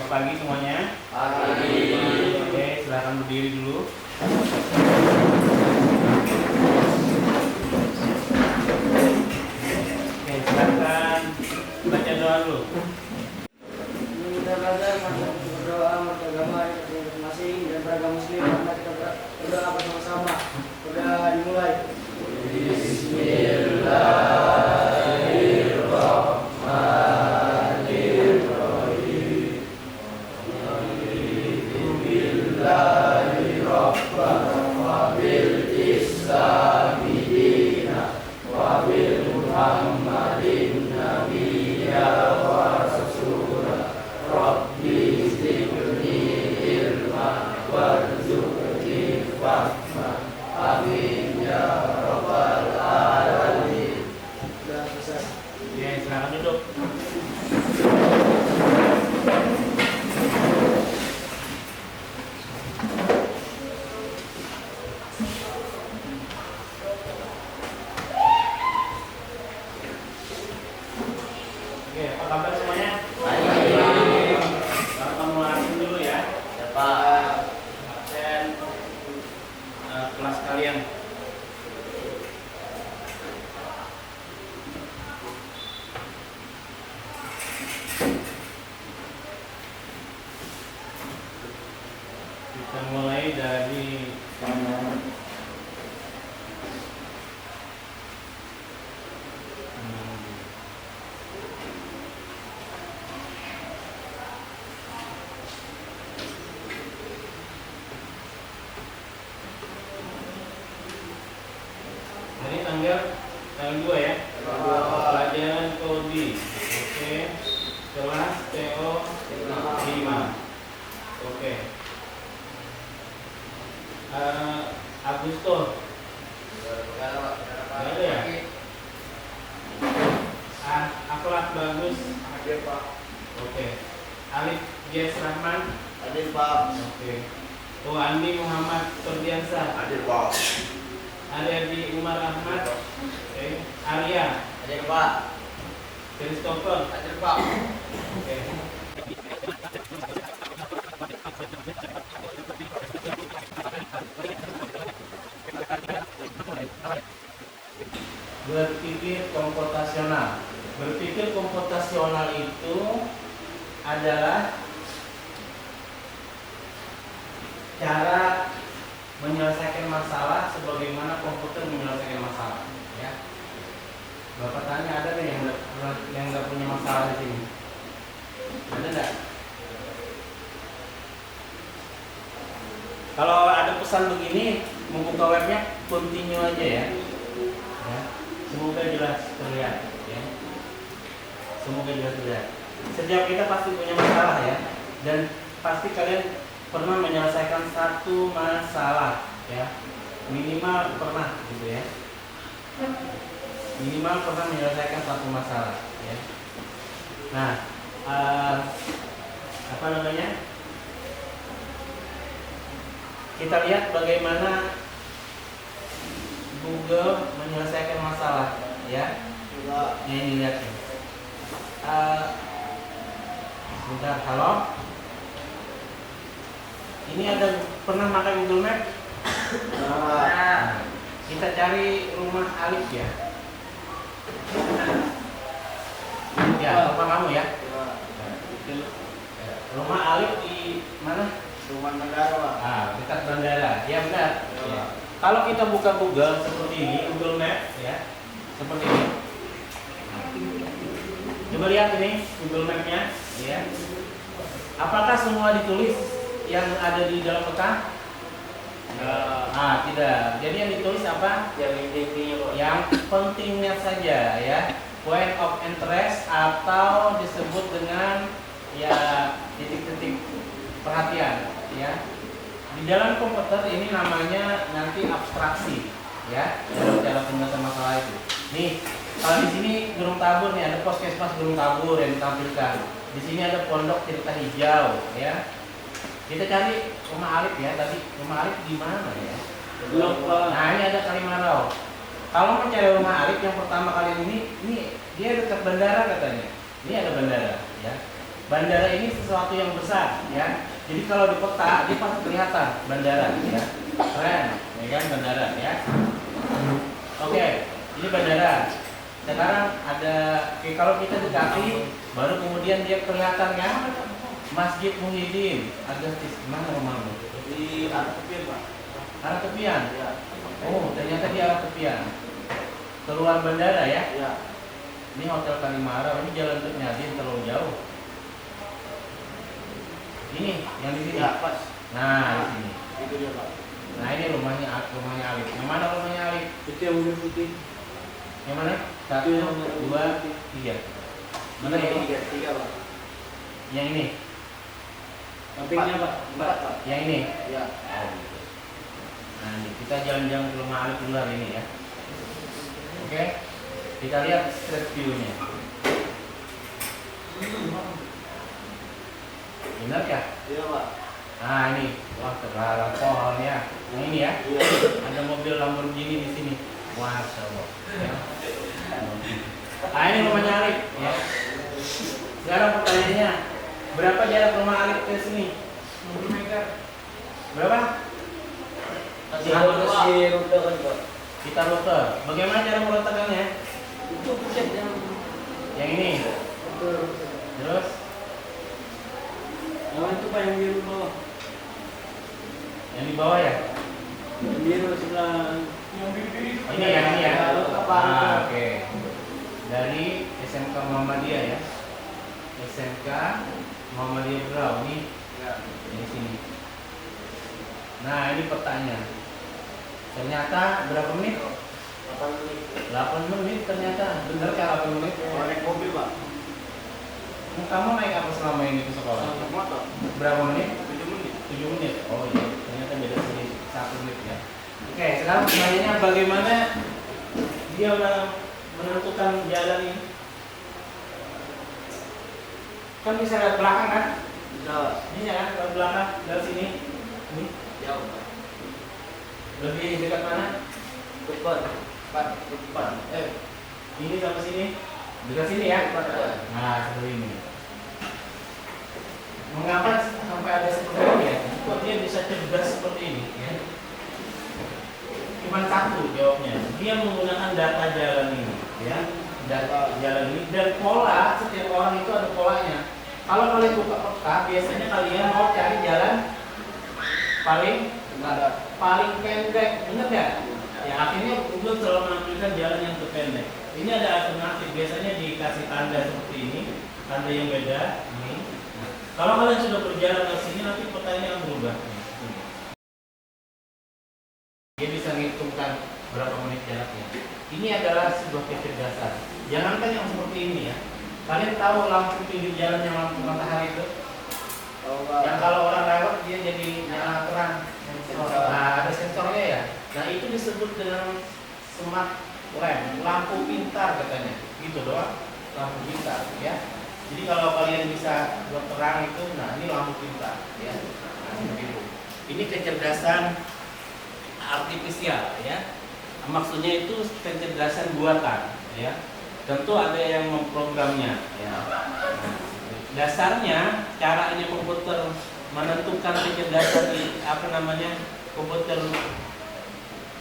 pagi semuanya. Pagi. Oke, silakan berdiri dulu. Oke, silakan baca doa dulu. Kita belajar berdoa beragama masing-masing dan beragama muslim, karena kita berdoa bersama-sama. Udah dimulai. Sudah selesai. Oke, silakan duduk. Oke, apa kabar semuanya? Baik. Kamu langsung dulu ya. Pak. Dan kelas kalian. Kita mulai dari hari tanggal 2 ya. Pelajaran kodi. Oke. Kelas TO 5. Oke. Agustus. Nggak ada ya? Akhlak bagus. Hadir Pak. Oke. Alif Jes Rahman. Hadir Pak. Oke. Andi Muhammad Ferdiansa. Hadir Pak. Ariadi Umar Ahmad. Oke. Arya. Hadir Pak. Christopher. Hadir Pak. Oke. Berpikir komputasional. Berpikir komputasional itu adalah cara menyelesaikan masalah sebagaimana komputer menyelesaikan masalah. Ya. Bapak tanya, ada nggak yang nggak punya masalah di sini? Ada nggak? Kalau ada pesan begini, membuka webnya continue aja ya. Ya. Semoga jelas terlihat. Ya. Semoga jelas terlihat. Setiap kita pasti punya masalah ya, dan pasti kalian pernah menyelesaikan satu masalah ya, minimal pernah gitu ya. Minimal pernah menyelesaikan satu masalah ya. Nah, apa namanya? Kita lihat bagaimana Google menyelesaikan masalah ya. Ini lihat nih. Sebentar, halo. Ini ada pernah pakai Google Map? Nah, kita cari rumah Alif ya. Ya, rumah kamu ya. Rumah Alif di mana? Rumah negara Pak. Ah, dekat bandara. Ya benar. Ya. Kalau kita buka Google seperti ini, Google Map ya, seperti ini. Coba lihat ini Google Map-nya, ya. Apakah semua ditulis yang ada di dalam peta? Tidak. Jadi yang ditulis apa? Yang intinya Pak. Yang pentingnya saja ya. Point of interest atau disebut dengan ya titik-titik perhatian ya. Di dalam komputer ini namanya nanti abstraksi ya, dalam cara penyelesaian masalah itu. Nih, kalau di sini Gunung Tabur nih, ada Puskesmas Gunung Tabur yang ditampilkan. Di sini ada Pondok Tirta Hijau ya. Kita cari rumah Alif ya, tadi rumah Alif di mana ya? Nah, ini ada Kalimanau. Kalau mencari rumah Alif yang pertama kali ini dia dekat bandara katanya. Ini ada bandara ya. bandara ini sesuatu yang besar, ya. Jadi kalau di peta dia pasti kelihatan bandara, ya. Keren, ya kan bandara, ya. Oke, ini bandara. Sekarang ada, kalau kita dekati, baru kemudian dia kelihatan kan? Masjid Muhyiddin, Agustus, mana rumahmu? Di arah tepian Pak. Arah tepian. Ya. Oh, ternyata di arah tepian. Keluar bandara ya? Ya. Ini Hotel Kalimara, ini jalan Tut Nyadin terlalu jauh. Ini yang di sini. Ya, pas. Nah, di sini. Itu dia Pak. Nah, ini rumahnya Alif. Yang mana rumahnya Alif? Itu yang mobil putih. Yang mana? 1, 2, 3. Mana ini? Tiga Pak. Yang ini. Sampingnya Pak. Empat Pak. Yang ini. Ya. Oh, gitu. Nah, ini kita jalan-jalan ke rumah Alif dulu hari ini ya. Oke. Kita lihat street view-nya. Benar ya? Iya Pak. Nah, ini. Wah, terlalu pohonnya. Yang ini ya. Iya. Ada mobil Lamborghini di sini. Masya Allah. Ya. Nah, ini rumahnya Alif ya. Sekarang pertanyaannya, berapa jarak rumah Alif ke sini? 10 meter. Berapa? Masih rute kan Pak. Kita rute. Bagaimana cara merutakannya? Itu pusat Yang ini. betul. Terus Yang itu Pak yang biru bawah. yang di bawah ya? Yang biru sebelah. Ini ya, ini ya. Apa? Ah, oke. Dari SMK Muhammadiyah ya. SMK Muhammadiyah Brau ini Ya. di sini. Nah, ini petanya. Ternyata berapa menit? 8 menit. 8 menit ternyata. Bener kan 8 menit? Kalau naik mobil Pak. Kamu naik apa selama ini ke sekolah? Naik motor. Berapa menit? 7 menit. 7 menit. Oh iya, ternyata beda sedikit 1 menit ya. Oke, sekarang pertanyaannya bagaimana dia udah menentukan jalan ini? Kan bisa lihat belakang kan? Bisa. Bisa kan ke belakang dari sini? Ini Jauh Pak. lebih dekat mana? Depan. Pak. Depan. Ini sampai sini? Dekat sini ya? Depan Pak. Nah, seperti ini. Mengapa sampai ada seperti ini ya? Kok dia bisa cerdas seperti ini ya? Cuma satu jawabnya. Dia menggunakan data jalan ini ya. Data jalan ini dan pola, setiap orang itu ada polanya. Kalau kalian buka peta, biasanya kalian mau cari jalan paling pendek, bener nggak? Ya akhirnya Google selalu menampilkan jalan yang terpendek. Ini ada alternatif, biasanya dikasih tanda seperti ini, tanda yang beda. Ini. Nah, kalau kalian sudah berjalan ke sini, nanti petanya akan berubah. Dia bisa menghitungkan berapa menit jaraknya. Ini adalah sebuah kecerdasan. Jangankan yang seperti ini ya. Kalian tahu lampu pinggir jalan yang lampu matahari itu? Oh, Pak. Yang kalau orang lewat dia jadi nyala terang. Nah, ada sensornya ya. Nah, itu disebut dengan smart lamp, lampu pintar katanya. Gitu doang, lampu pintar ya. Jadi kalau kalian bisa buat terang itu, nah ini lampu pintar ya. Nah, begitu. Ini kecerdasan artifisial ya. Maksudnya itu kecerdasan buatan ya. Tentu ada yang memprogramnya ya. Dasarnya caranya komputer menentukan kecerdasan komputer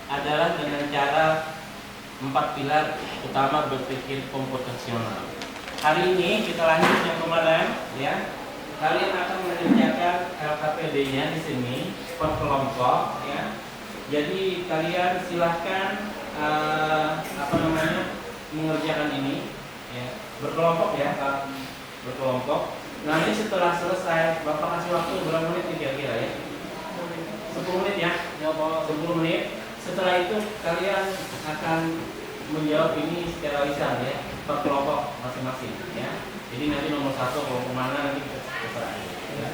adalah dengan cara 4 pilar utama berpikir komputasional. Hari ini kita lanjut yang kemarin ya. Kalian akan mengerjakan LKPD-nya di sini per kelompok ya. Jadi kalian silahkan mengerjakan ini ya, berkelompok ya, berkelompok. Nanti setelah selesai Bapak kasih waktu berapa menit kira-kira ya? 10 menit ya, 10 menit. Setelah itu kalian akan menjawab ini secara lisan ya, per kelompok masing-masing ya. Jadi nanti nomor 1 kelompok mana nanti kita terserah ya.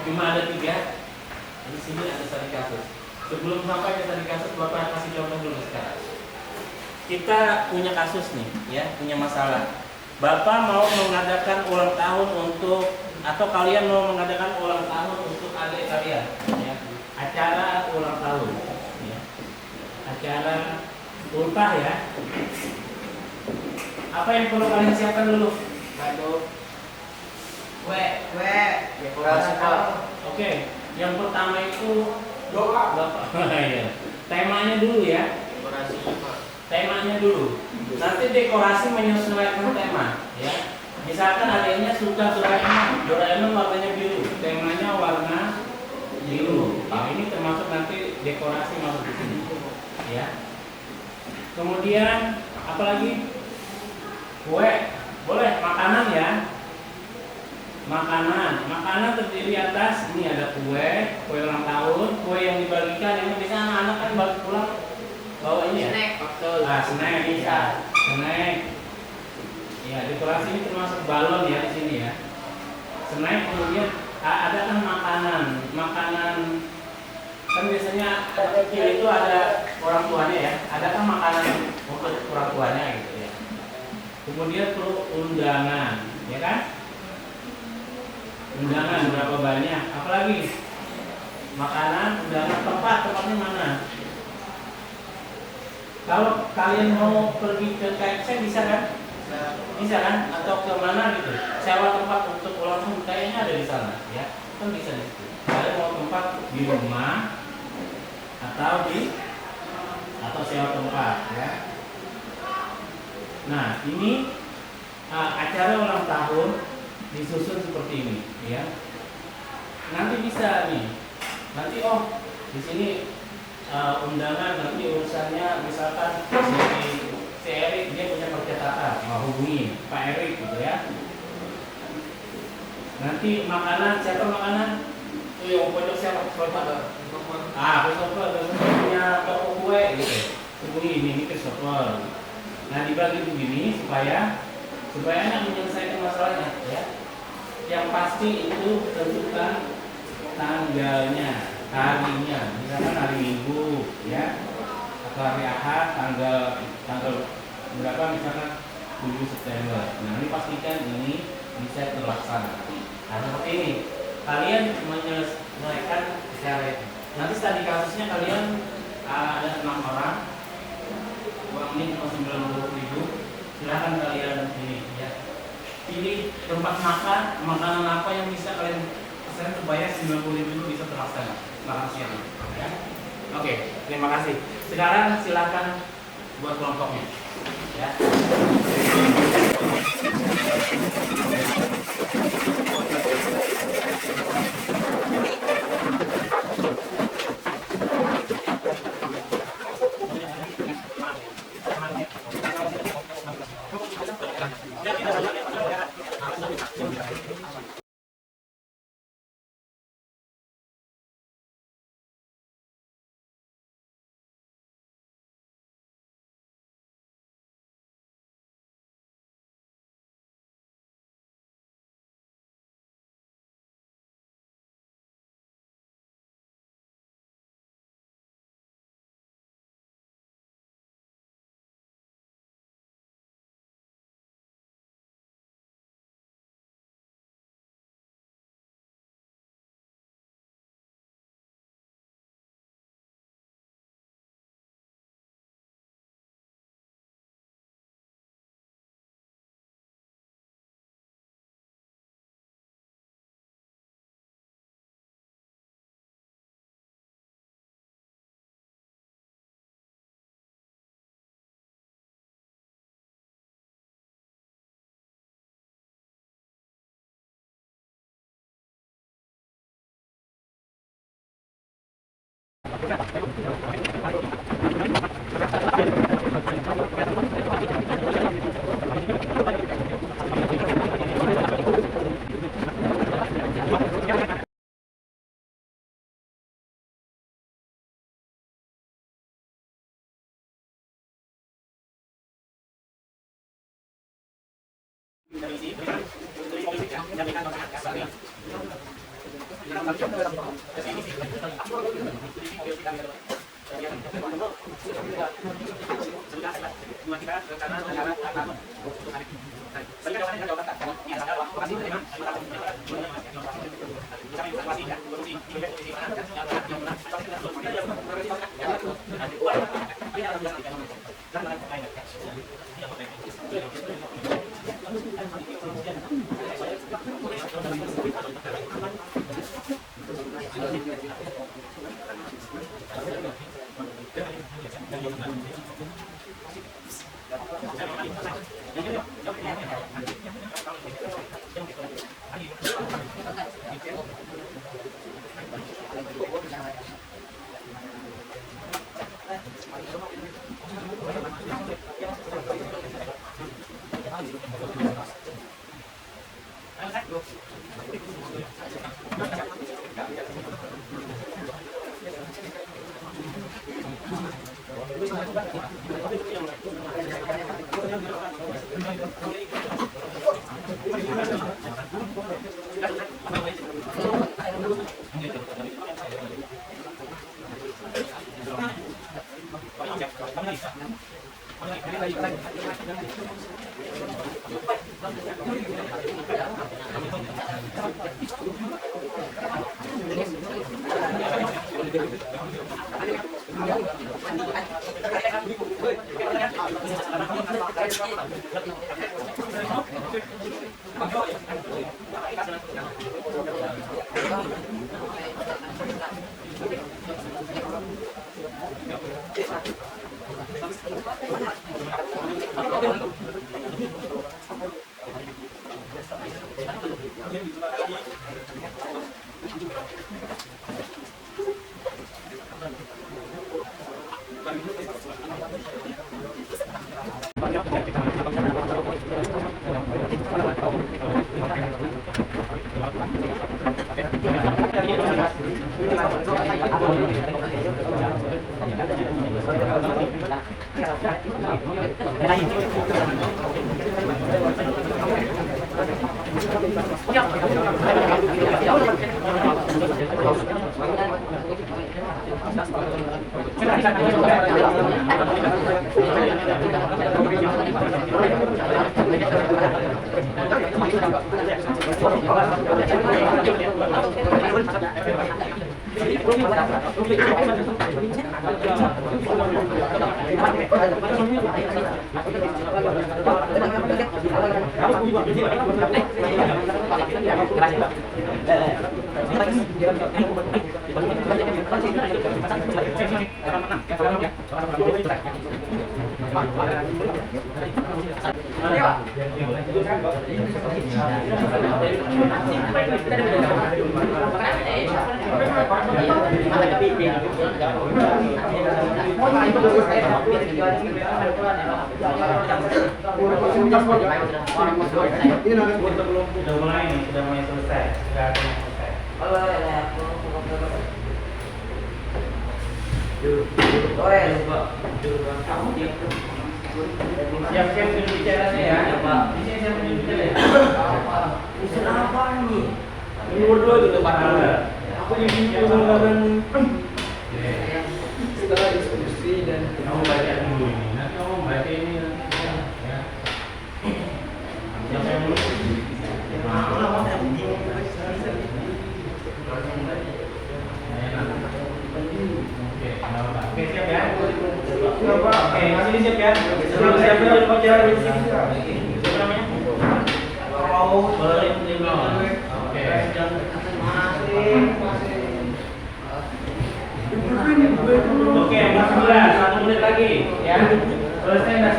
Cuma ada 3. Di sini ada studi kasus. Sebelum sampai ke studi kasus, Bapak kasih contoh dulu sekarang. Kita punya kasus nih ya, punya masalah. Bapak mau mengadakan ulang tahun atau kalian mau mengadakan ulang tahun untuk adik kalian ya. Acara ulang tahun ya. Acara ultah ya. Apa yang perlu kalian siapkan dulu? Kado. Kue. Dekorasi, Pak. Oke, yang pertama itu Doa. Iya. Temanya dulu ya. Dekorasi, Pak. Temanya dulu. Nanti dekorasi menyesuaikan tema ya. Misalkan adanya suka Doraemon, Doraemon warnanya biru, temanya warna biru. Nah, ini termasuk nanti dekorasi masuk di sini ya. Kemudian apalagi? Kue, boleh makanan ya. Makanan terdiri atas ini ada kue ulang tahun, kue yang dibagikan. Ini biasanya anak-anak kan bagi pulang bawa ini ya. Snack. Snack bisa. Snack. Ya, dekorasi ini termasuk balon ya di sini ya. Snack, kemudian ada kan makanan kan biasanya kecil itu ada orang tuanya ya. Ada kan makanan untuk orang tuanya gitu ya. Kemudian perlu undangan, ya kan? Undangan berapa banyak? Apalagi makanan, undangan, tempatnya mana? Kalau kalian mau pergi ke KFC bisa kan? Bisa kan? Atau ke mana gitu? Sewa tempat untuk ulang tahun kayaknya ada di sana, ya? Kan bisa di situ. Kalian mau tempat di rumah atau sewa tempat, ya? Nah, ini acara ulang tahun disusun seperti ini, ya. Nanti bisa nih. Nanti di sini undangan nanti urusannya misalkan si Erik dia punya percetakan, mau hubungi Pak Erik gitu ya. Nanti makanan siapa makanan? Tuh yang pojok siapa? Christopher. Christopher punya toko kue gitu. Hubungi ini Christopher. Nah dibagi begini supaya enak menyelesaikan masalahnya ya. Yang pasti itu tentukan tanggalnya, harinya, misalkan hari Minggu ya, atau hari Ahad tanggal berapa misalkan 7 September. Nah ini pastikan ini bisa terlaksana. Nah seperti ini kalian menyelesaikan secara itu. Nanti studi kasusnya kalian ada 6 orang, uang ini cuma 90.000. Silahkan kalian ini ya. Pilih tempat makanan apa yang bisa kalian pesan supaya 90.000 itu bisa terlaksana makan siang ya. Oke, terima kasih. Sekarang silakan buat kelompoknya ya. Sudah mulai nih, sudah mulai selesai. Sudah ada yang selesai. Siap-siap duduk bicaranya ya. Di sini siap duduk bicara ya. Usul apa nih? Nomor 2 itu depan Anda. Aku ingin menggunakan setelah diskusi dan Kamu baca dulu ini. Nanti kamu baca ini nanti. Ya. Siapa yang dulu? Oke, siap ya. Oke, masih siap ya. Sebelum siap ya, lupa jalan di sini. Siapa namanya? Boleh lima. Oke. Oke, Mas Bula, 1 menit lagi ya. Selesai dah.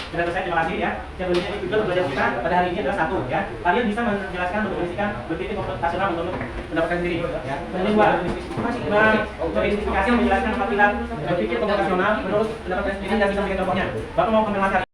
Sudah selesai, terima kasih ya. Yang berikutnya tujuan belajar kita pada hari ini adalah satu ya. Kalian bisa menjelaskan, mendefinisikan berpikir komputasional untuk mendapatkan sendiri ya. Dan yang kedua, mengidentifikasi menjelaskan empat pilar berpikir komputasional menurut mendapatkan sendiri dan bisa memberikan contohnya. Bapak mau konfirmasi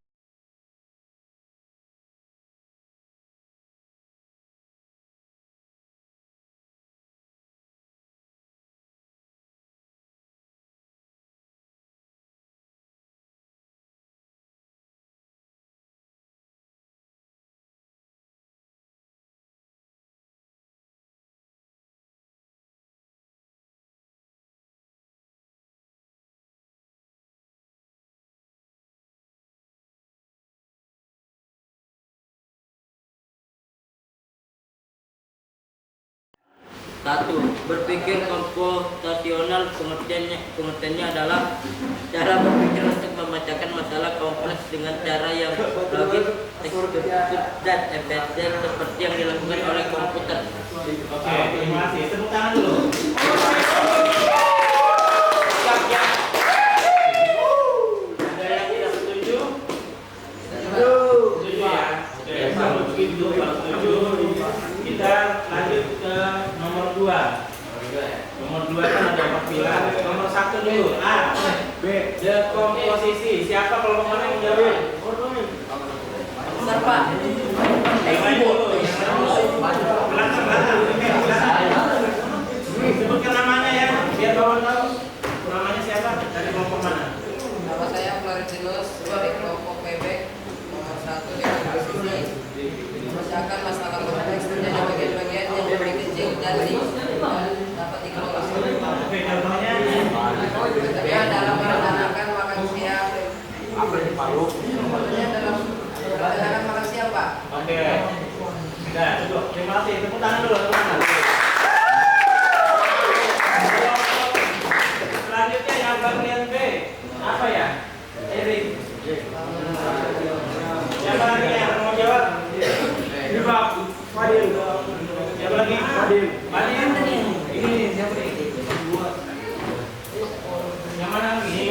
Satu, berpikir komputasional pengertiannya adalah cara berpikir untuk memecahkan masalah kompleks dengan cara yang logis, struktur, dan efisien seperti yang dilakukan oleh komputer. Oke, terima kasih. Tepuk tangan dulu. Ada yang tidak setuju? Setuju ya. Oke, kalau begitu kalau setuju, kita lanjut ke nomor 2. Nomor 2 kan ada 4 pilar. Nomor 1 dulu. A, B, dekomposisi. Siapa kelompok mana yang jawab? Bentar, Pak. Yang lain dulu. Belakang. Sebutkan namanya ya, biar kawan tahu namanya siapa dari kelompok mana. Nama saya Florentinus dari kelompok PB nomor 1 dekomposisi. Memecahkan masalah kompleks menjadi bagian-bagian yang lebih kecil dan dapat dikelompokkan. Oke, contohnya Contohnya dalam merencanakan makan siang. Contohnya dalam merencanakan makan siang, Pak. oke. Nah, cukup. Terima kasih. Tepuk tangan dulu, teman-teman. Selanjutnya yang bagian B. Apa ya? Erik. Siapa lagi yang mau jawab? Fadil. Siapa lagi? Fadil. Ini siapa nih? Yang mana lagi?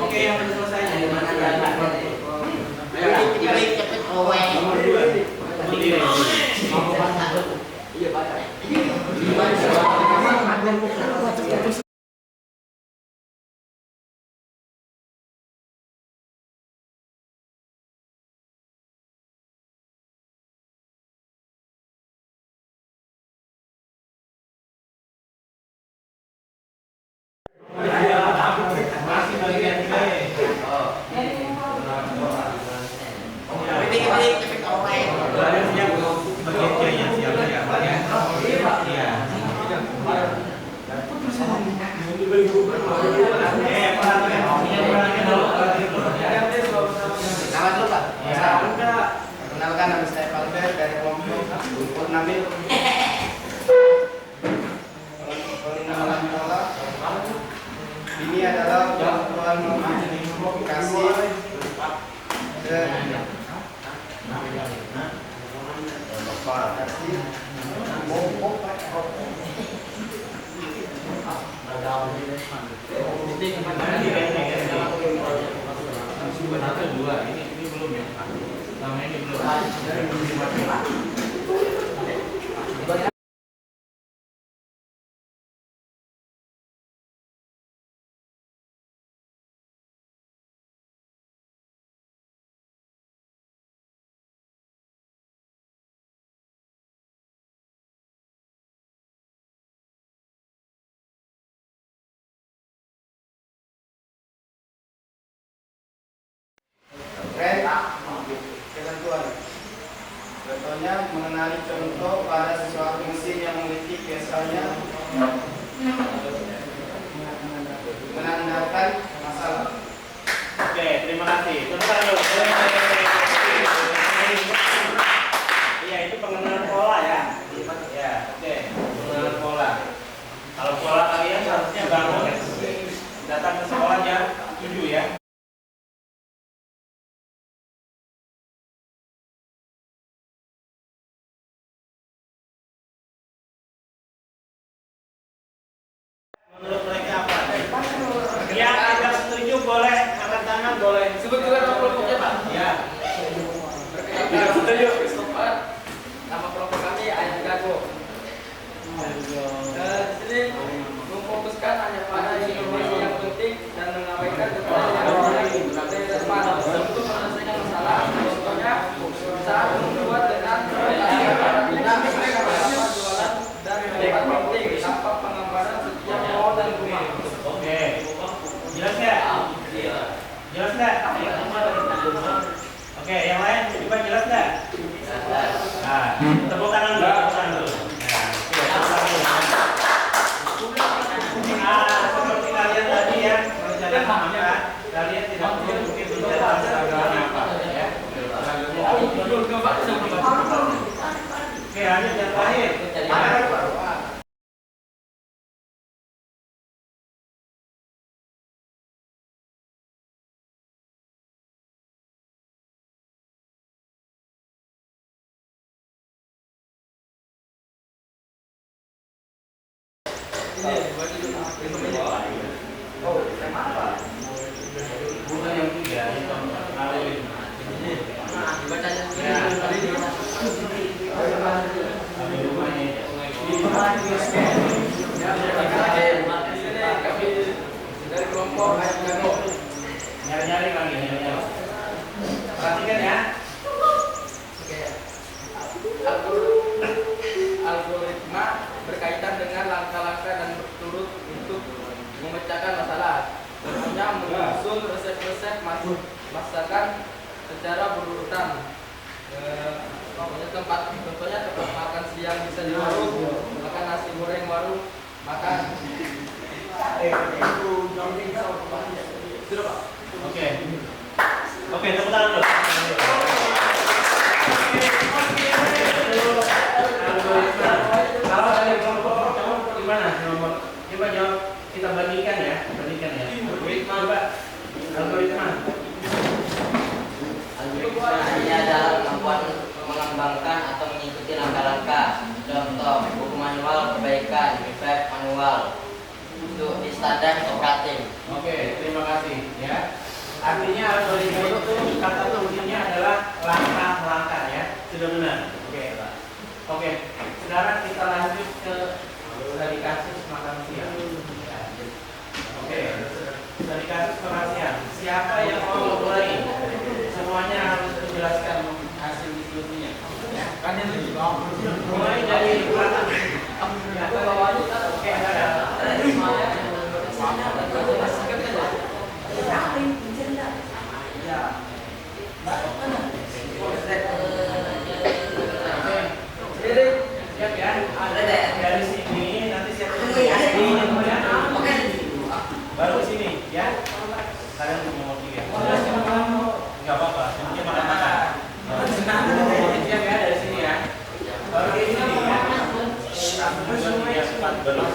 Oke, yang belum selesai. Nomor 2. Masih bagian B. Bagian siap. Bagian C-nya siapa ya? Iya. Perhatikan dulu. Nama dulu Pak. Ya. Perkenalkan, nama saya Albert dari kelompok Purnabil. Pengenalan pola. Ini adalah bantuan modifikasi Satu, dua. Ini belum ya? Namanya ini belum. Ketentuan. Contohnya mengenali contoh pada sesuatu mesin yang memiliki biasanya menandakan masalah. Oke, terima kasih. Tepuk dulu. Iya, itu pengenalan pola ya. Ya, oke. Pengenalan pola. Kalau pola kalian seharusnya bangun datang ke sekolah jam 7 ya. Menurut mereka apa? Yang tidak setuju boleh angkat tangan, boleh Sebut juga nama kelompoknya, Pak. ya. Tidak setuju, Christopher. Nama kelompok kami Ayat Gago. Di sini memfokuskan hanya pada informasi yang penting dan mengabaikan kepada yang lain. Untuk menyelesaikan masalah, contohnya saat membuat dengan jualan dan tempat penting tanpa pengambaran setiap mall dan rumah. Oke. Jelas nggak? Jelas nggak? Oke, yang lain coba jelas nggak? Nah, tepuk tangan dulu. Tepuk tangan dulu. Ya, oke, tepuk tangan dulu. Seperti kalian tadi ya, rencana kalian tidak perlu mungkin bicara seragamnya apa ya. Oke, lanjut yang terakhir. Bukan yang tiga, yang keempat. Dari kelompok Nyari-nyari lagi, nyari-nyari. Perhatikan ya. Algoritma berkaitan dengan langkah-langkah dan berturut untuk memecahkan masalah. Contohnya menyusun resep-resep masakan secara berurutan. Contohnya tempat makan siang bisa di warung, makan nasi goreng warung, makan. Sudah Pak. Oke. Oke, tepuk tangan dulu. Kalau dari kelompok kamu gimana nomor? Coba jawab, kita bandingkan ya, Coba algoritma. Algoritma ini adalah kemampuan mengembangkan atau mengikuti langkah-langkah. Contoh, buku manual perbaikan, efek manual untuk di standar operatif. Oke, terima kasih ya. Artinya algoritma itu kata kuncinya adalah langkah-langkah ya. Sudah benar. Oke, Pak. Oke, sekarang kita lanjut ke dari kasus makan siang. Oke, dari kasus makan siang. Siapa yang mau mulai? Semuanya harus dijelaskan hasil diskusinya. Ya. Kan yang mulai dari belakang. Oke, ada. Siap ya? Dari sini nanti siap baru ke sini ya. Kalian mau tiga. Enggak apa-apa, mungkin makan-makan. Siap ya dari sini ya. Baru ke sini ya. 1, 2, 3, 4 belum.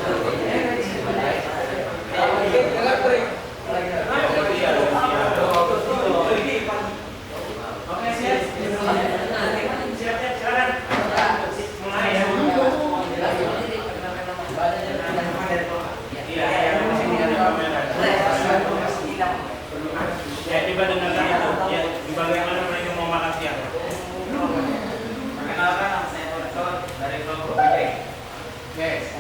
Oke, siap. Siap, silakan. Mulai ya. Iya, ya, coba dengarkan itu. Ya, bagaimana mereka mau makan siang. Perkenalkan, nama saya Tonton dari kelompok PJ. Yes.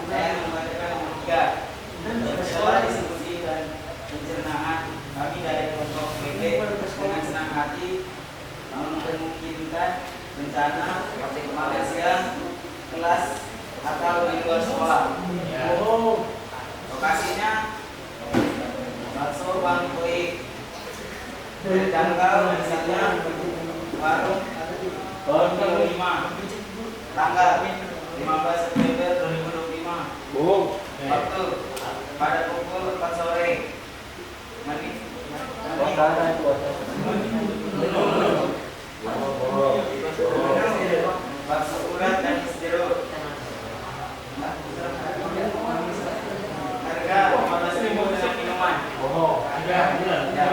Saya membacakan nomor 3. Setelah diskusi dan pencernaan, kami dari kelompok PJ dengan senang hati memungkinkan rencana makan siang kelas atau di luar sekolah. Ya. Lokasinya bakso Bang Koi, jangkau misalnya warung 5, tanggal 15 September 2025. Waktu pada pukul 4 sore. Bakso urat dan jeruk. Harga 15.000 dengan minuman. Ya, benar. Ya.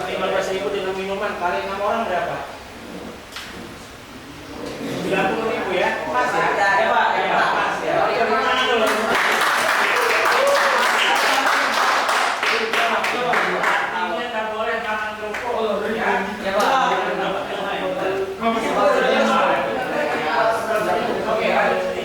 15.000 dengan minuman kali 6 orang berapa? 90.000 ya? Pas ya? Ya, Pak. Ya, pas ya. Tepuk tangan dulu. Artinya nggak boleh makan kerupuk ya. Ya, Pak. Oke, lanjut sini.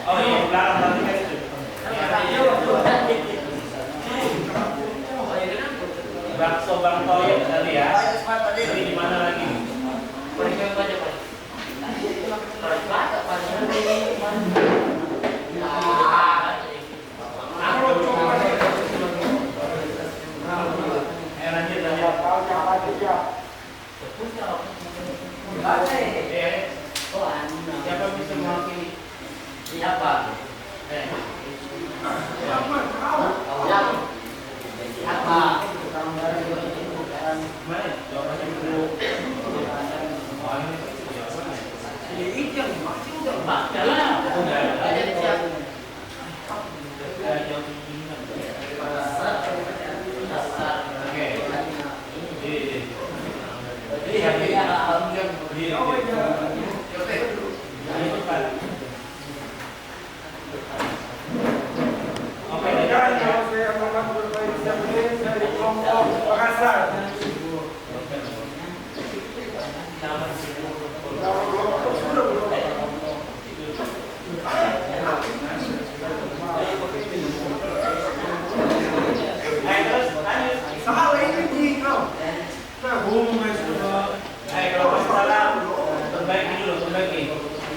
Oh iya. Siapa? Siapa? Mana? Jawabannya dulu. Ini yang masih udah baca lah. Ada siapa?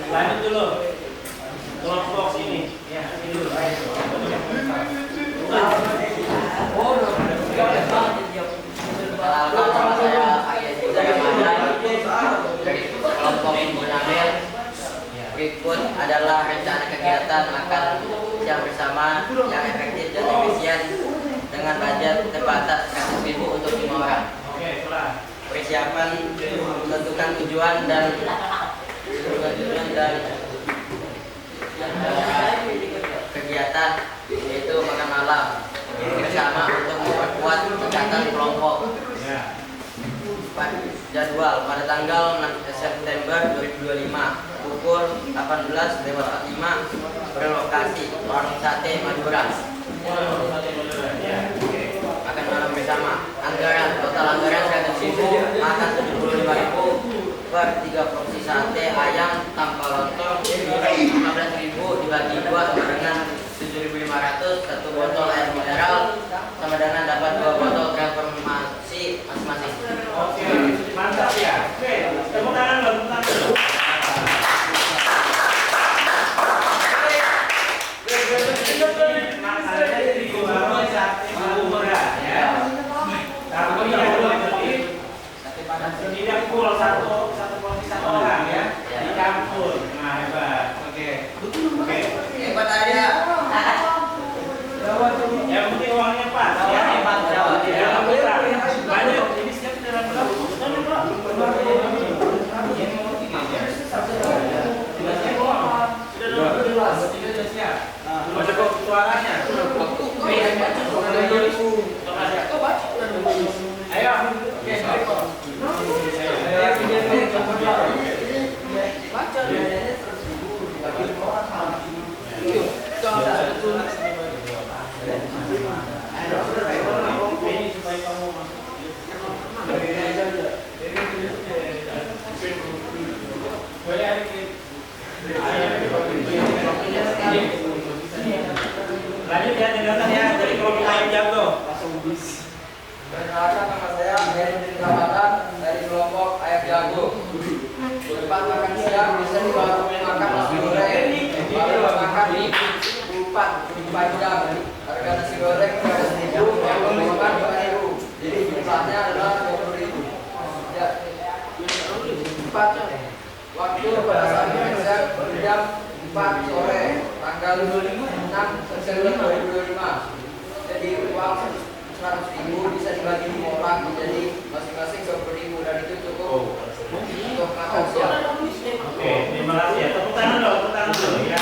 Lanjut dulu. Kelompok sini. Ya, ini dulu. Kelompok Munamir berikut adalah rencana kegiatan makan siang bersama yang efektif dan efisien dengan budget terbatas 100.000 untuk 5 orang. Oke, kelar. Persiapan menentukan tujuan dan kegiatan yaitu makan malam bersama untuk memperkuat ikatan kelompok. Ya. Jadwal pada tanggal 6 September 2025 pukul 18.45 berlokasi Warung Sate Madura. Ya. Oke. Makan malam bersama. Total anggaran 100.000, makan 75.000 per 3 porsi sate ayam tanpa lontong, 15.000 dibagi 2 sama dengan 7.500, 1 botol air mineral sama dengan dapat 2 botol transformasi masing-masing. Oke, mantap ya. Oke, tepuk tangan dulu, tepuk tangan dulu. Makanannya di warung sate Madura ya. Kalau yang dua tidak full satu porsi satu orang ya, dicampur. Nah hebat. Oke. Oke. Hebat aja. Yang penting uangnya pas ya. Jangan kurang. Lanjut. Ini siap di dalam blok. Sudah siap. Ada kok suaranya. Ayo. Lanjut ya, tinggalkan ya dari kelompok ayam jago. Perkenalkan nama saya Heri Ramadan dari kelompok Ayam Jago. Tempat makan siang bisa di warung makan nasi goreng. Warung makan di 4 jam. Harga nasi goreng 100.000, warung makan 2.000. Jadi jumlahnya adalah 20.000. Ya. 4. Waktu pada saat diperiksa jam 4 sore tanggal 6 September 2025. Jadi uang 100.000 bisa dibagi 5 orang menjadi masing-masing 20.000 dan itu cukup untuk makan siang. Oke, terima kasih ya. Tepuk tangan dulu, tepuk tangan dulu ya.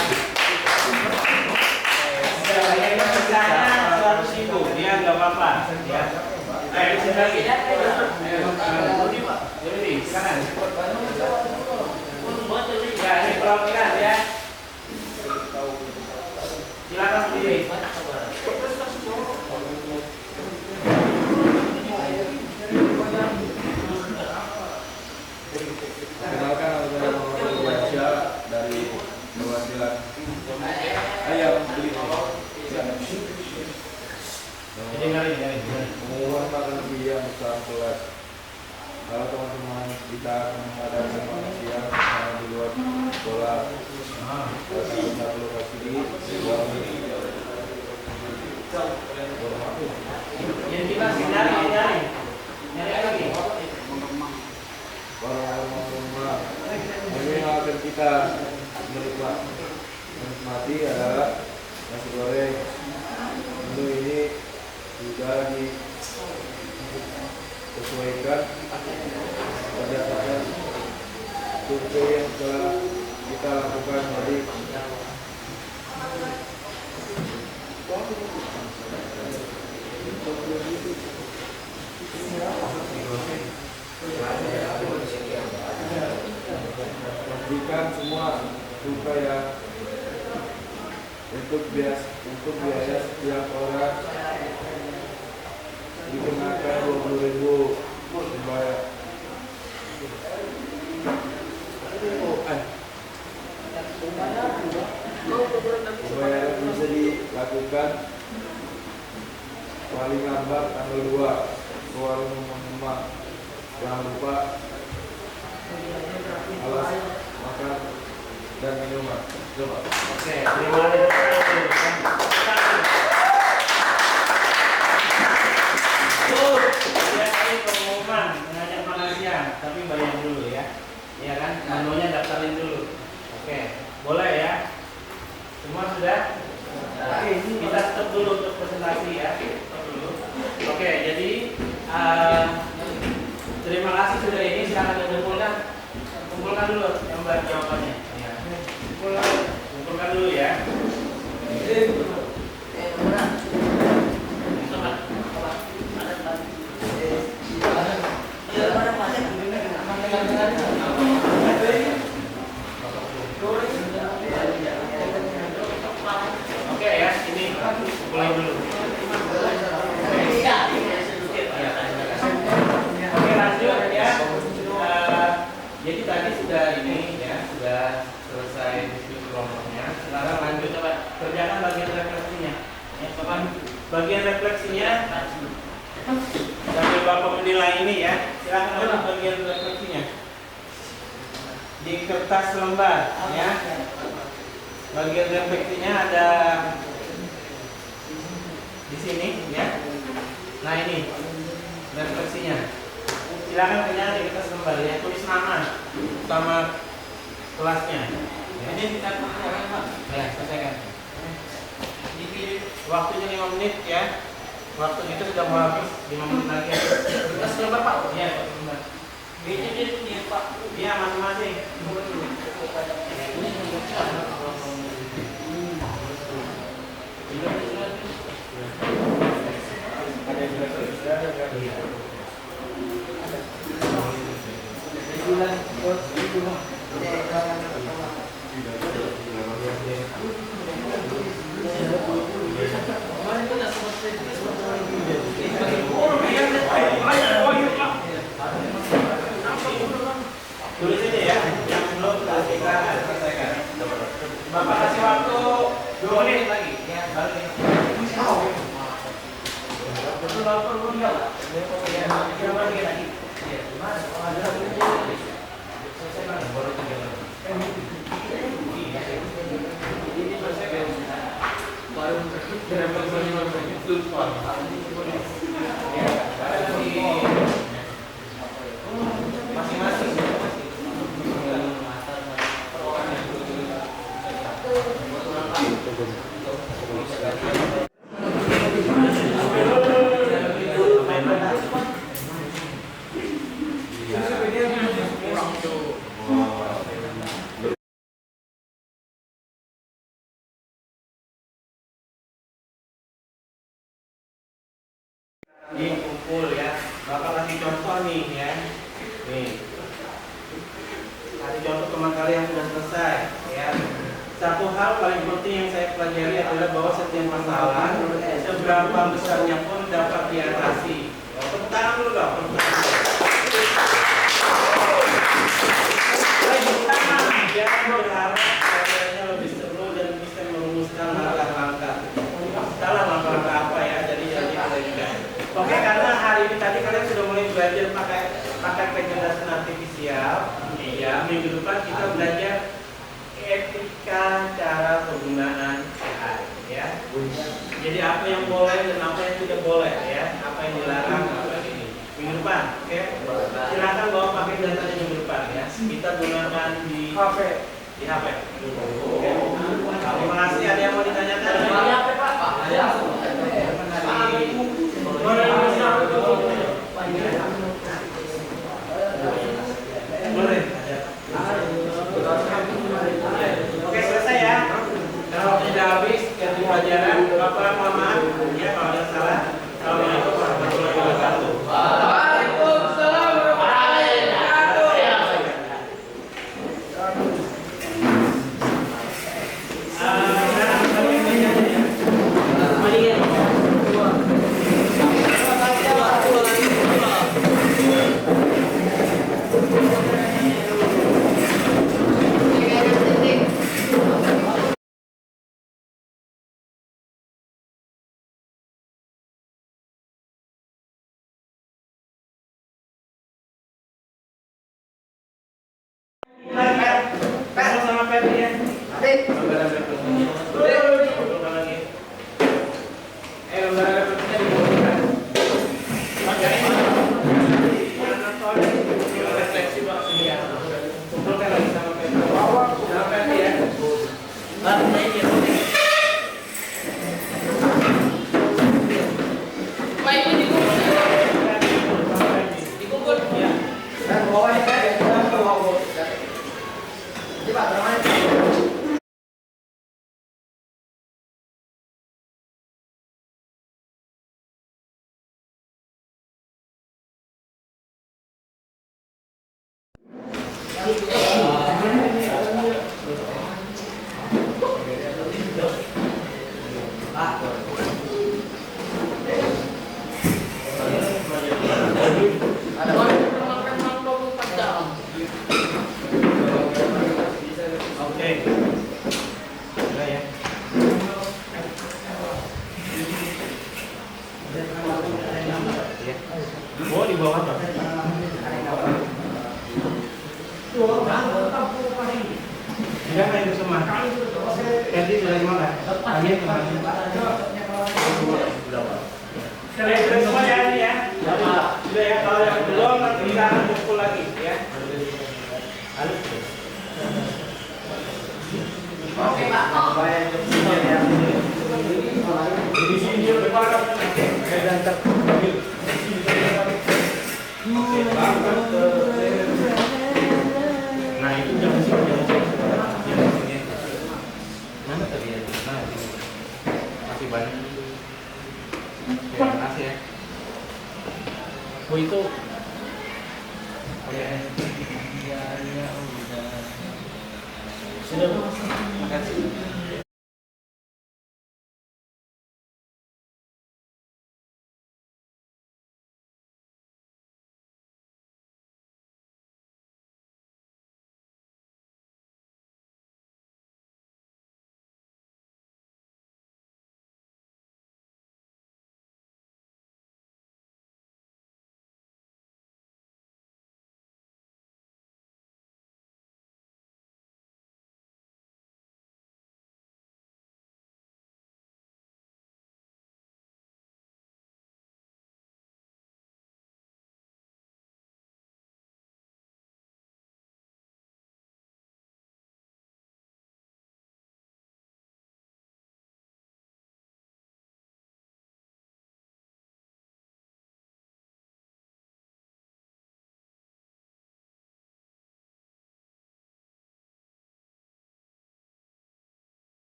Yang pesannya 100.000, dia nggak apa-apa ya. Ayo di sini lagi. Jadi silakan. Ya, ini perwakilan ya. Silakan berdiri. Kenalkan saya Muhammad Warsya dari perwakilan ayam beli. Pengumuman makan siang besar kelas. Kalau teman-teman kita akan mengadakan makan siang di luar sekolah, satu lokasi di warung ini. Jadi kita nyari lagi. Warung-warung rumah ini akan kita menikmati nikmati adalah nasi goreng. Menu ini sudah disesuaikan berdasarkan survei yang telah kita lakukan tadi. Pastikan semua supaya untuk biaya setiap orang dikenakan 20.000 supaya bisa dilakukan paling lambat tanggal 2 ke warung Mama. Jangan lupa alas makan dan minuman. Coba. Oke, terima kasih. Ya, ini pengumuman mengajak makan siang, tapi bayar dulu ya. Iya kan? Menunya daftarin dulu. Oke, boleh ya? Semua sudah? Kita stop dulu untuk presentasi ya. Stop dulu. Oke, jadi terima kasih sudah ini. Silakan kumpulkan dulu gambar jawabannya. Ya. Kumpulkan dulu ya. Oke ya, ini kumpulin dulu. Oke, lanjut ya. Jadi tadi sudah ini ya, sudah selesai diskusi kelompoknya. Sekarang lanjut coba kerjakan bagian refleksinya. Ya, kapan bagian refleksinya? Sambil Bapak menilai ini ya. Silakan lihat bagian refleksinya di kertas lembar ya. Bagian refleksinya ada di sini ya. Nah ini refleksinya. Silakan kerjakan di kertas lembar ya. Tulis nama sama kelasnya. Ya. Ini kita ya, selesaikan. Waktunya 5 menit ya. Waktu itu sudah mau habis 5 menit lagi. Kertas lembar Pak. Iya, kertas lembar. Ini Pak. Iya, masing-masing. Tulis aja ya, yang belum kita selesaikan. Bapak kasih waktu 2 menit lagi. Ya, baru ini. Betul lapor belum ya? Ya, berapa lagi? Ya, gimana? Kalau ada selesai baru 3 menit. Ini selesai baru berapa menit lupa. Ya, masing-masing. Ini kumpul ya. Bapak kasih contoh nih ya. Nih. Kasih contoh teman kalian yang sudah selesai ya. Satu hal paling penting yang saya pelajari adalah bahwa setiap masalah seberapa besarnya pun dapat diatasi. Tepuk tangan dulu dong. Jangan berharap caranya lebih seru dan bisa merumuskan langkah-langkah. Salah langkah-langkah apa ya? Jadi kita juga. Oke, karena hari ini tadi kalian sudah mulai belajar pakai kecerdasan artifisial. Iya, minggu depan kita belajar etika cara penggunaan AI ya. Jadi apa yang boleh dan apa yang tidak boleh ya, apa yang dilarang, apa ini. Minggu depan, oke? Silakan bawa pakai datanya minggu depan ya. Kita gunakan di HP. Oke. Terima semua. Jadi sudah gimana? Kami kemarin. Sudah semua ya ini ya. Sudah ya, kalau yang belum nanti kita akan kumpul lagi ya. Oke, Pak. Di sini dia berapa? Nah itu jangan sini. Mana tadi ya? Nah ini masih banyak. Oke, terima kasih ya. Oh itu. Oke. Sudah. Makasih.